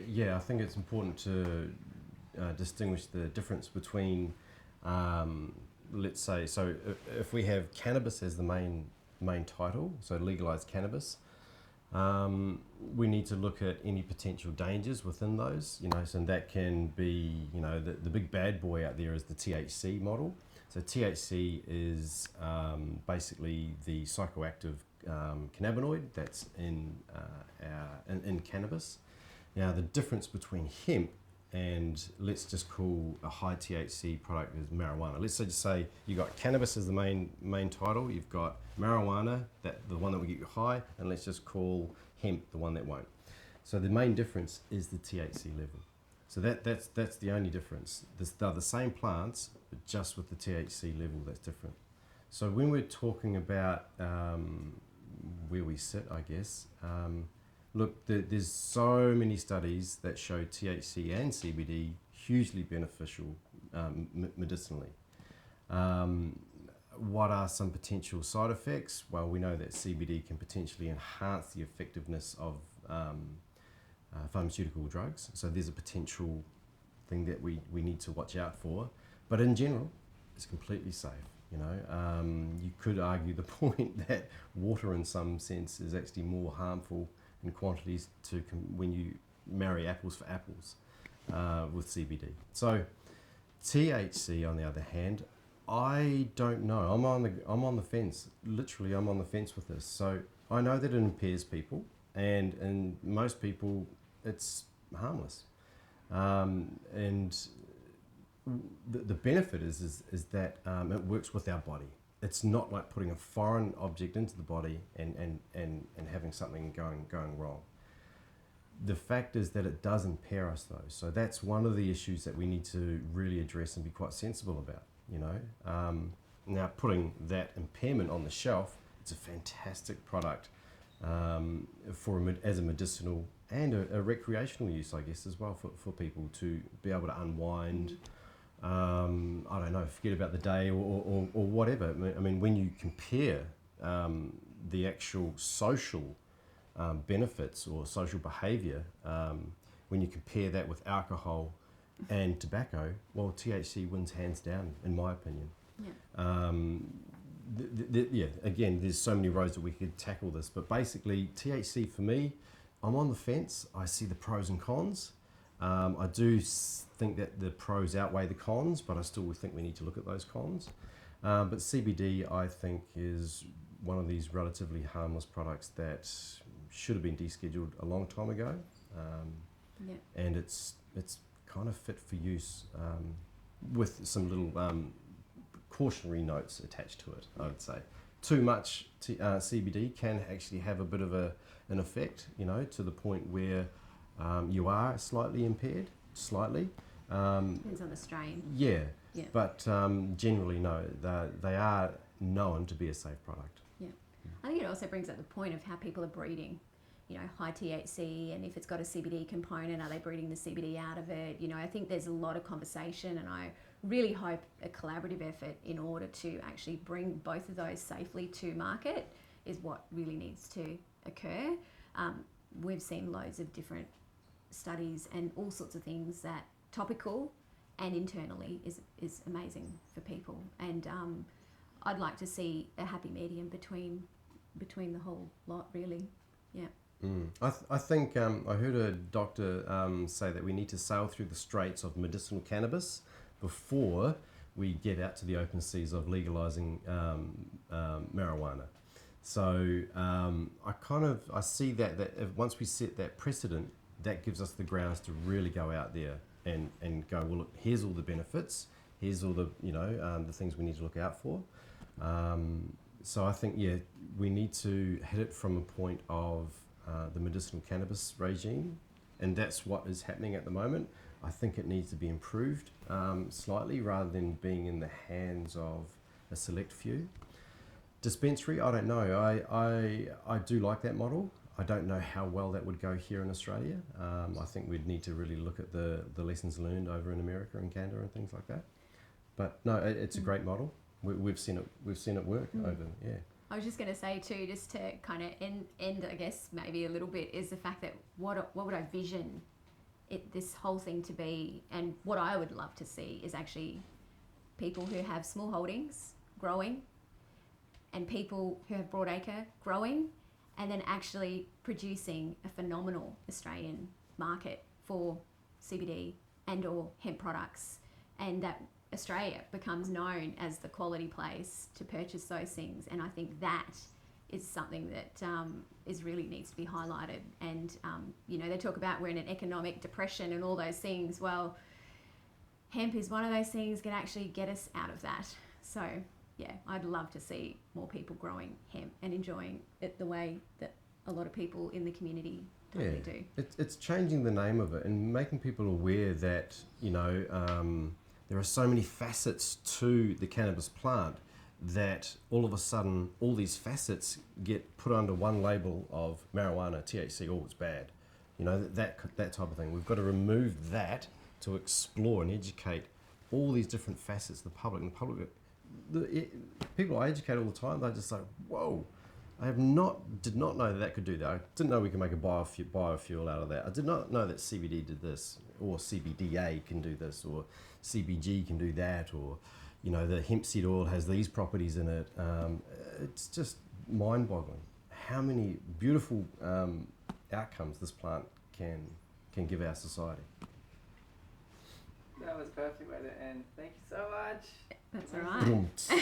yeah, I think it's important to distinguish the difference between, let's say, so if we have cannabis as the main title, so legalized cannabis, we need to look at any potential dangers within those, so that can be, the big bad boy out there is the THC model. So THC is basically the psychoactive cannabinoid that's in cannabis. Now, the difference between hemp and let's just call a high THC product is marijuana. Let's just say you got cannabis as the main title, you've got marijuana, the one that will get you high, and let's just call hemp the one that won't. So the main difference is the THC level. So that's the only difference. They're the same plants, but just with the THC level that's different. So when we're talking about where we sit, I guess, look, there's so many studies that show THC and CBD hugely beneficial medicinally. What are some potential side effects? Well, we know that CBD can potentially enhance the effectiveness of pharmaceutical drugs. So there's a potential thing that we need to watch out for. But in general, it's completely safe. You could argue the point that water in some sense is actually more harmful in quantities when you marry apples for apples with CBD. So THC, on the other hand, I don't know. I'm on the fence. Literally, I'm on the fence with this. So I know that it impairs people, and in most people, it's harmless. And the benefit is that it works with our body. It's not like putting a foreign object into the body and having something going wrong. The fact is that it does impair us though. So that's one of the issues that we need to really address and be quite sensible about, Now putting that impairment on the shelf, it's a fantastic product as a medicinal and a recreational use, I guess, as well for people to be able to unwind. I don't know, forget about the day or whatever. I mean, when you compare the actual social benefits or social behaviour, when you compare that with alcohol and tobacco, well, THC wins hands down, in my opinion. Yeah. Again, there's so many roads that we could tackle this, but basically, THC for me, I'm on the fence. I see the pros and cons. I do think that the pros outweigh the cons, but I still think we need to look at those cons. But CBD, I think, is one of these relatively harmless products that should have been descheduled a long time ago. And it's kind of fit for use with some little cautionary notes attached to it, I would say. Too much CBD can actually have a bit of an effect, to the point where you are slightly impaired, slightly. Depends on the strain. Yeah. But generally, no, they are known to be a safe product. Yeah. I think it also brings up the point of how people are breeding, high THC, and if it's got a CBD component, are they breeding the CBD out of it? I think there's a lot of conversation, and I really hope a collaborative effort in order to actually bring both of those safely to market is what really needs to occur. We've seen loads of different studies and all sorts of things that topical and internally is amazing for people, and I'd like to see a happy medium between the whole lot, really. I think I heard a doctor say that we need to sail through the straits of medicinal cannabis before we get out to the open seas of legalizing marijuana. So I see that if once we set that precedent, that gives us the grounds to really go out there and go, well, look, here's all the benefits, here's all the the things we need to look out for. So I think we need to hit it from a point of the medicinal cannabis regime, and that's what is happening at the moment. I think it needs to be improved slightly rather than being in the hands of a select few. Dispensary, I don't know. I do like that model. I don't know how well that would go here in Australia. I think we'd need to really look at the lessons learned over in America and Canada and things like that. But no, it's a great model. We've seen it work over. I was just going to say too, just to kind of end, I guess maybe a little bit, is the fact that what would I vision this whole thing to be, and what I would love to see is actually people who have small holdings growing, and people who have broadacre growing, and then actually producing a phenomenal Australian market for CBD and or hemp products, and that Australia becomes known as the quality place to purchase those things. And I think that is something that is really needs to be highlighted. And you know, they talk about we're in an economic depression and all those things. Well, hemp is one of those things that can actually get us out of that. So yeah, I'd love to see more people growing hemp and enjoying it the way that a lot of people in the community totally do. It's changing the name of it and making people aware that, you know, there are so many facets to the cannabis plant that all of a sudden all these facets get put under one label of marijuana, THC, oh, it's bad. You know, that type of thing. We've got to remove that to explore and educate all these different facets of the public. And people I educate all the time, they're just like, whoa, did not know that could do that. I didn't know we can make a biofuel out of that. I did not know that CBD did this, or CBDA can do this, or CBG can do that, or, you know, the hemp seed oil has these properties in it. It's just mind-boggling how many beautiful outcomes this plant can give our society. That was a perfect way to end. Thank you so much. That's all right.